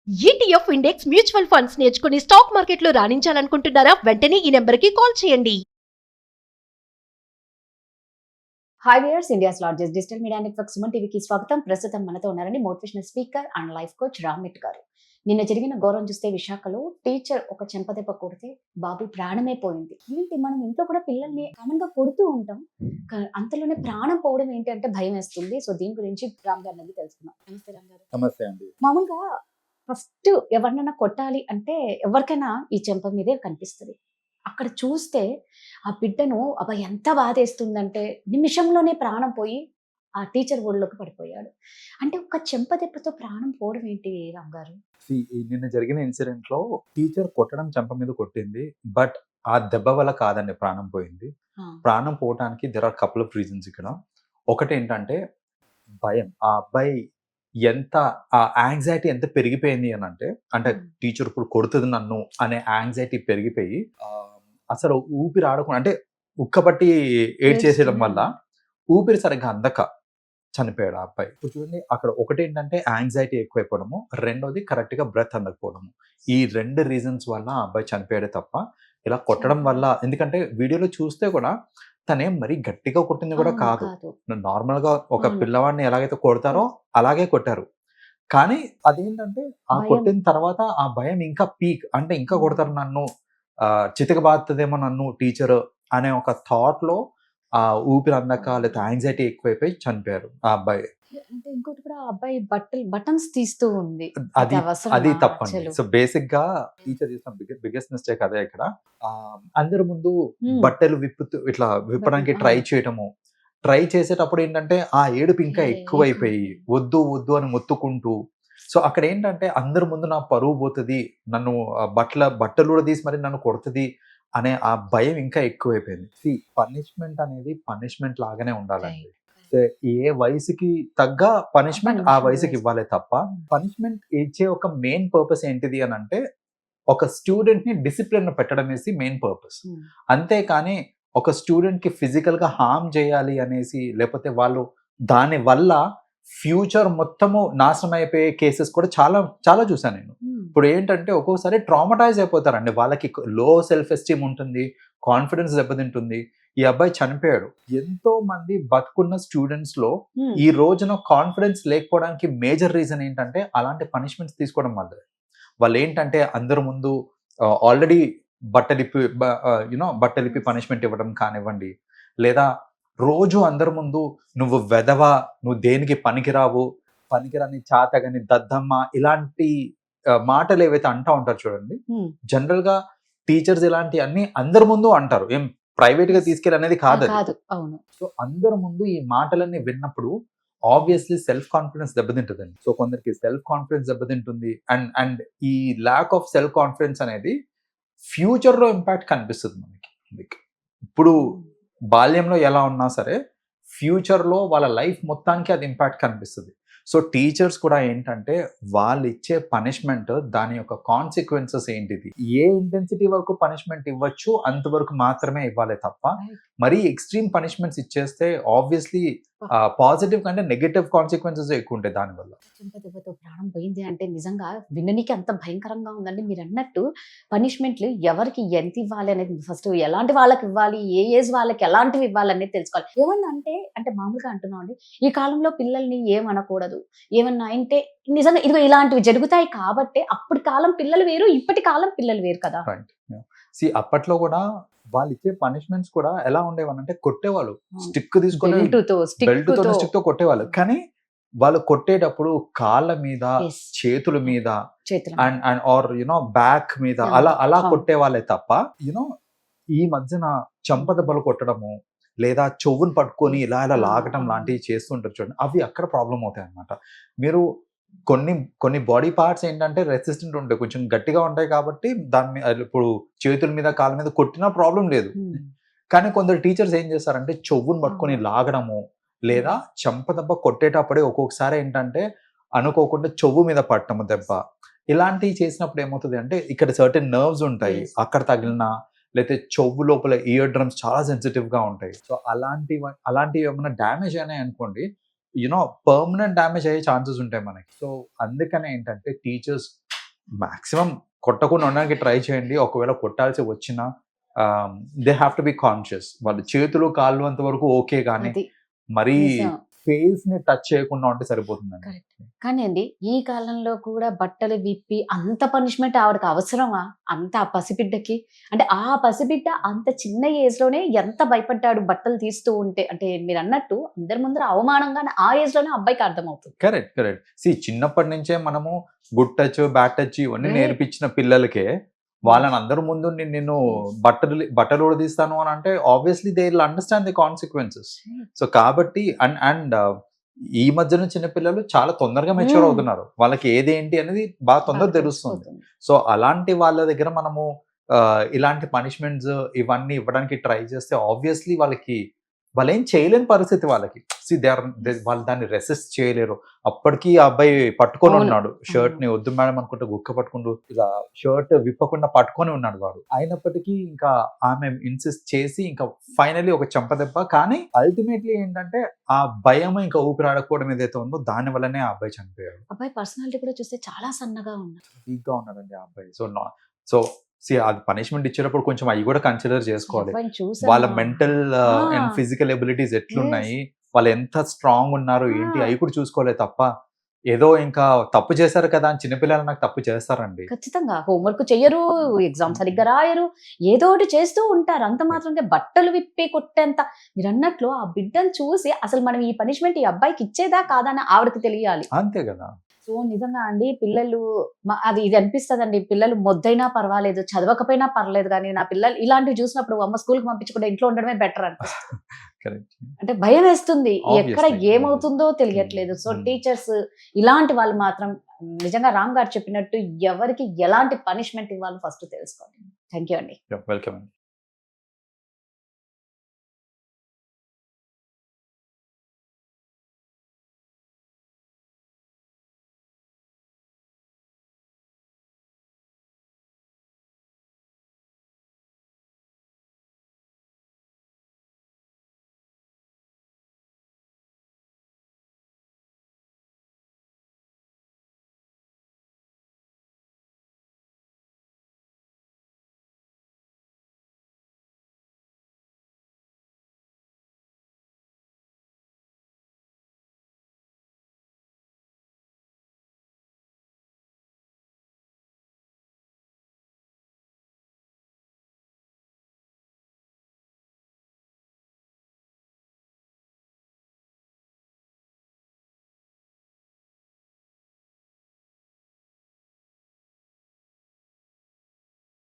ETF index mutual funds నేర్చుకుని stock మార్కెట్లో రాణించాలనుకుంటున్నారా? వెంటనే ఈ నెంబర్కి కాల్ చేయండి. Hi viewers, India's largest digital media network Suman టీవీకి స్వాగతం. ప్రస్తుతం మనతో ఉన్నారని motivational speaker and life coach Rammit garu. నిన్న జరిగిన ఘోరం చూస్తే విశాఖలో టీచర్ ఒక చెంపదెబ్బ కొడితే బాబు ప్రాణమే పోయింది. ఏంటి, మనం ఇంట్లో కూడా పిల్లల్ని కామన్ గా కొడుతూ ఉంటాం, అంతలోనే ప్రాణం పోవడం ఏంటి అంటే భయం వేస్తుంది. సో దీని గురించి రామ్ గారి నుంచి తెలుసుకుందాం. నమస్తే రామ్ గారు. నమస్తే అండి. మామూలుగా ఫస్ట్ ఎవరినైనా కొట్టాలి అంటే ఎవరికైనా ఈ చెంప మీదే కనిపిస్తుంది. అక్కడ చూస్తే ఆ బిడ్డను అబ్బా ఎంత బాధేస్తుందంటే నిమిషంలోనే ప్రాణం పోయి ఆ టీచర్ ఒళ్ళోకి పడిపోయాడు. అంటే ఒక చెంప దెబ్బతో ప్రాణం పోవడం ఏంటి రామ్ గారు? నిన్న జరిగిన ఇన్సిడెంట్ లో టీచర్ కొట్టడం చెంప మీద కొట్టింది, బట్ ఆ దెబ్బ వల్ల కాదండి ప్రాణం పోయింది. ప్రాణం పోవడానికి there are couple of reasons ఇక్కడ. ఒకటి ఏంటంటే భయం. ఆ అబ్బాయి ఎంత ఆ యాంగ్జైటీ ఎంత పెరిగిపోయింది అని అంటే టీచర్ ఇప్పుడు కొడుతుంది నన్ను అనే యాంగ్జైటీ పెరిగిపోయి అసలు ఊపిరి ఆడకుండా, అంటే ఉక్కబట్టి ఏడ్ చేసేయడం వల్ల ఊపిరి సరిగ్గా అందక చనిపోయాడు ఆ అబ్బాయి. ఇప్పుడు చూడండి, అక్కడ ఒకటి ఏంటంటే యాంగ్జైటీ ఎక్కువైపోవడము, రెండోది కరెక్ట్ గా బ్రెత్ అందకపోవడము. ఈ రెండు రీజన్స్ వల్ల ఆ అబ్బాయి చనిపోయాడే తప్ప ఇలా కొట్టడం వల్ల, ఎందుకంటే వీడియోలో చూస్తే కూడా తనేం మరీ గట్టిగా కొట్టింది కూడా కాదు. నార్మల్ గా ఒక పిల్లవాడిని ఎలాగైతే కొడతారో అలాగే కొట్టారు. కానీ అదేంటంటే ఆ కొట్టిన తర్వాత ఆ భయం ఇంకా పీక్, అంటే ఇంకా కొడతారు నన్ను, చితక బాధదేమో నన్ను టీచర్ అనే ఒక థాట్ లో ఆ ఊపిరి అందక లేదా యాంగ్జైటీ ఎక్కువైపోయి చనిపోయారు ఆ అబ్బాయి. అంటే ఇంకోటి కూడా ఆ అబ్బాయి బటన్స్ తీస్తూ ఉంది. అది తప్పండి. సో బేసిక్ గా టీచర్ చేసిన బిగ్గెస్ట్ మిస్టేక్ అదే. ఇక్కడ అందరి ముందు బట్టలు ఇట్లా విప్పడానికి ట్రై చేయటము, ట్రై చేసేటప్పుడు ఏంటంటే ఆ ఏడుపు ఇంకా ఎక్కువైపోయి వద్దు వద్దు అని మొత్తుకుంటూ, సో అక్కడ ఏంటంటే అందరి ముందు నా పరువు పోతుంది, నన్ను బట్టలు కూడా తీసి మరి నన్ను కొడుతుంది అనే ఆ భయం ఇంకా ఎక్కువైపోయింది. పనిష్మెంట్ అనేది పనిష్మెంట్ లాగానే ఉండాలండి. ఏ వయసుకి తగ్గ పనిష్మెంట్ ఆ వయసుకి ఇవ్వాలి తప్ప, పనిష్మెంట్ ఇచ్చే ఒక మెయిన్ పర్పస్ ఏంటిది అని అంటే ఒక స్టూడెంట్ ని డిసిప్లిన్ పెట్టడం అనేది మెయిన్ పర్పస్. అంతేకాని ఒక స్టూడెంట్ కి ఫిజికల్ గా హార్మ్ చేయాలి అనేసి, లేకపోతే వాళ్ళు దాని వల్ల ఫ్యూచర్ మొత్తము నాశనం అయిపోయే కేసెస్ కూడా చాలా చాలా చూసాను నేను. ఇప్పుడు ఏంటంటే ఒక్కోసారి ట్రామటైజ్ అయిపోతారండి, వాళ్ళకి లో సెల్ఫ్ ఎస్టీమ్ ఉంటుంది, కాన్ఫిడెన్స్ దెబ్బతింటుంది. ఈ అబ్బాయి చనిపోయాడు. ఎంతో మంది బతుకున్న స్టూడెంట్స్ లో ఈ రోజున కాన్ఫిడెన్స్ లేకపోవడానికి మేజర్ రీజన్ ఏంటంటే అలాంటి పనిష్మెంట్స్ తీసుకోవడం వల్ల. వాళ్ళు ఏంటంటే అందరి ముందు ఆల్రెడీ బట్టలిప్పి పనిష్మెంట్ ఇవ్వడం కానివ్వండి, లేదా రోజు అందరి ముందు నువ్వు వెధవా, నువ్వు దేనికి పనికిరావు, పనికిరాని చాతగని దద్దమ్మ, ఇలాంటి మాటలు ఏవైతే అంటా ఉంటారు చూడండి. జనరల్ గా టీచర్స్ ఇలాంటి అన్ని అందరి ముందు అంటారు, ఏం ప్రైవేట్ గా తీసుకెళ్ళి అనేది కాదు. సో అందరి ముందు ఈ మాటలన్నీ విన్నప్పుడు ఆబ్వియస్లీ సెల్ఫ్ కాన్ఫిడెన్స్ దెబ్బతింటుందండి. సో కొందరికి సెల్ఫ్ కాన్ఫిడెన్స్ దెబ్బతింటుంది, అండ్ ఈ ల్యాక్ ఆఫ్ సెల్ఫ్ కాన్ఫిడెన్స్ అనేది ఫ్యూచర్ లో ఇంపాక్ట్ కనిపిస్తుంది మనకి. ఇప్పుడు బాల్యంలో ఎలా ఉన్నా సరే ఫ్యూచర్ లో వాళ్ళ లైఫ్ మొత్తానికి అది ఇంపాక్ట్ కనిపిస్తుంది. సో టీచర్స్ కూడా ఏంటంటే వాళ్ళు ఇచ్చే పనిష్మెంట్ దాని యొక్క కాన్సిక్వెన్సెస్ ఏంటిది, ఏ ఇంటెన్సిటీ వరకు పనిష్మెంట్ ఇవ్వచ్చు అంతవరకు మాత్రమే ఇవ్వాలి తప్ప మరీ ఎక్స్ట్రీమ్ పనిష్మెంట్స్ ఇచ్చేస్తే ఆబ్వియస్లీ పాజిటివ్ కంటే నెగటివ్ కాన్సిక్వెన్సెస్ ఎక్కువ ఉంటాయి దానివల్ల. చెంపదెబ్బతో ప్రాణం పోయింది అంటే నిజంగా విననికి అంత భయంకరంగా ఉందండి. మీరు అన్నట్టు పనిష్మెంట్లు ఎవరికి ఎంత ఇవ్వాలి అనేది ఫస్ట్, ఎలాంటి వాళ్ళకి ఇవ్వాలి, ఏ ఏజ్ వాళ్ళకి ఎలాంటివి ఇవ్వాలి అనేది తెలుసుకోవాలి. ఏమన్నా అంటే మామూలుగా అంటున్నాం అండి, ఈ కాలంలో పిల్లల్ని ఏమనకూడదు, ఏమన్నా అంటే నిజంగా ఇదిగో ఇలాంటివి జరుగుతాయి కాబట్టి అప్పటి కాలం పిల్లలు వేరు, ఇప్పటి కాలం పిల్లలు వేరు కదా. అప్పట్లో కూడా వాళ్ళు ఇచ్చే పనిష్మెంట్స్ కూడా ఎలా ఉండేవాళ్ళంటే కొట్టేవాళ్ళు, స్టిక్ తీసుకొని బెల్ట్ తో స్టిక్ తో కొట్టేవాళ్ళు. కానీ వాళ్ళు కొట్టేటప్పుడు కాళ్ళ మీద, చేతుల మీద అండ్ ఆర్ బ్యాక్ మీద అలా కొట్టేవాళ్ళే తప్ప ఈ మధ్యన చెంపదెబ్బలు కొట్టడము లేదా చెవును పట్టుకొని ఇలా లాగటం లాంటివి చేస్తుంటారు చూడండి, అవి అక్కడ ప్రాబ్లం అవుతాయి అన్నమాట. మీరు కొన్ని బాడీ పార్ట్స్ ఏంటంటే రెసిస్టెంట్ ఉంటాయి, కొంచెం గట్టిగా ఉంటాయి కాబట్టి దాని మీద ఇప్పుడు చేతుల మీద కాళ్ళ మీద కొట్టినా ప్రాబ్లం లేదు. కానీ కొందరు టీచర్స్ ఏం చేస్తారంటే చెవును పట్టుకొని లాగడము, లేదా చెంపదెబ్బ కొట్టేటప్పుడే ఒక్కొక్కసారి ఏంటంటే అనుకోకుండా చెవు మీద పట్టము దెబ్బ, ఇలాంటివి చేసినప్పుడు ఏమవుతుంది అంటే ఇక్కడ సర్టెన్ నర్వ్స్ ఉంటాయి, అక్కడ తగిలిన, లేకపోతే చెవు లోపల ఇయర్ డ్రమ్స్ చాలా సెన్సిటివ్ గా ఉంటాయి. సో అలాంటివి ఏమైనా డ్యామేజ్ అయినాయి అనుకోండి, పర్మనెంట్ డ్యామేజ్ అయ్యే ఛాన్సెస్ ఉంటాయి మనకి. సో అందుకనే ఏంటంటే టీచర్స్ మాక్సిమం కొట్టకుండా ఉండడానికి ట్రై చేయండి. ఒకవేళ కొట్టాల్సి వచ్చినా they have to be conscious. వాళ్ళ చేతులు కాళ్ళు అంత వరకు ఓకే, కానీ అది మరీ నిజం. ఫేస్ ని టచ్ చేయకుండా ఉంటే సరిపోతుందండి. కరెక్ట్. కానీ అండి ఈ కాలంలో కూడా బట్టలు విప్పి అంత పనిష్మెంట్ ఆవిడకి అవసరమా? అంత ఆ పసిబిడ్డకి, అంటే ఆ పసిబిడ్డ అంత చిన్న ఏజ్ లోనే ఎంత భయపడ్డాడు బట్టలు తీస్తూ ఉంటే. అంటే మీరు అన్నట్టు అందరి ముందర అవమానంగానే ఆ ఏజ్ లోనే అబ్బాయికి అర్థమవుతుంది. కరెక్ట్. చిన్నప్పటి నుంచే మనము గుడ్ టచ్, బ్యాడ్ టచ్ ఇవన్నీ Right. నేర్పించిన పిల్లలకే వాళ్ళని అందరి ముందు నేను బట్టలు ఉడదీస్తాను అని అంటే obviously they will understand the consequences. So కాబట్టి అండ్ ఈ మధ్యన చిన్న పిల్లలు చాలా తొందరగా మెచ్యూర్ అవుతున్నారు. వాళ్ళకి ఏదేంటి అనేది బాగా తొందరగా తెలుస్తుంది. సో అలాంటి వాళ్ళ దగ్గర మనము ఇలాంటి పనిష్మెంట్స్ ఇవన్నీ ఇవ్వడానికి ట్రై చేస్తే ఆబ్వియస్లీ వాళ్ళు ఏం చేయలేని పరిస్థితి వాళ్ళకి. వాళ్ళు దాన్ని రెసిస్ట్ చేయలేరు. అప్పటికి ఆ అబ్బాయి పట్టుకొని అవును. ఉన్నాడు షర్ట్ ని, వద్దు మేడం అనుకుంటే గుక్క పట్టుకుంటూ ఇలా షర్ట్ విప్పకుండా పట్టుకొని ఉన్నాడు వాడు. అయినప్పటికీ ఇంకా ఆమె ఇన్సిస్ట్ చేసి ఇంకా ఫైనలీ ఒక చెంపదెబ్బ. కానీ అల్టిమేట్లీ ఏంటంటే ఆ భయం ఇంకా ఊపిరాడకపోవడం ఏదైతే ఉందో దాని వల్లనే ఆ అబ్బాయి చనిపోయాడు. అబ్బాయి పర్సనాలిటీ కూడా చూస్తే చాలా సన్నగా ఉన్నారు. వీక్ గా ఉన్నాడండి ఆ అబ్బాయి. సో అది పనిష్మెంట్ ఇచ్చేటప్పుడు కొంచెం అవి కూడా కన్సిడర్ చేసుకోవాలి. అబ్బాయిని చూసాను. వాళ్ళ mental and Ah. Physical abilities ఎట్లున్నాయి, వాళ్ళు ఎంత స్ట్రాంగ్ ఉన్నారు ఏంటి, Ah. అవి కూడా చూసుకోలే తప్ప ఏదో ఇంకా తప్పు చేశారు కదా అని చిన్నపిల్లలు నాకు తప్పు చేస్తారండి. ఖచ్చితంగా హోంవర్క్ చెయ్యరు, ఎగ్జామ్ సరిగ్గా రాయరు, ఏదో ఒకటి చేస్తూ ఉంటారు. అంత మాత్రంగా బట్టలు విప్పి కొట్టేంత. మీరు అన్నట్లు ఆ బిడ్డను చూసి అసలు మనం ఈ పనిష్మెంట్ ఈ అబ్బాయికి ఇచ్చేదా కాదా అని ఆవిడకి తెలియాలి. అంతే కదా. సో నిజంగా అండి పిల్లలు అది ఇది అనిపిస్తుందండి. పిల్లలు మొద్దైనా పర్వాలేదు, చదవకపోయినా పర్లేదు, కానీ నా పిల్లలు ఇలాంటివి చూసినప్పుడు అమ్మ స్కూల్కి పంపించకుండా ఇంట్లో ఉండడమే బెటర్ అనిపిస్తుంది. కరెక్ట్. అంటే భయం వేస్తుంది, ఎక్కడ Obviously. ఏమవుతుందో తెలియట్లేదు. సో టీచర్స్ ఇలాంటి వాళ్ళు మాత్రం నిజంగా రామ్ గారు చెప్పినట్టు ఎవరికి ఎలాంటి పనిష్మెంట్ ఇవ్వాలో ఫస్ట్ తెలుసుకోండి. థ్యాంక్ యూ అండి. వెల్కమ్ అండి.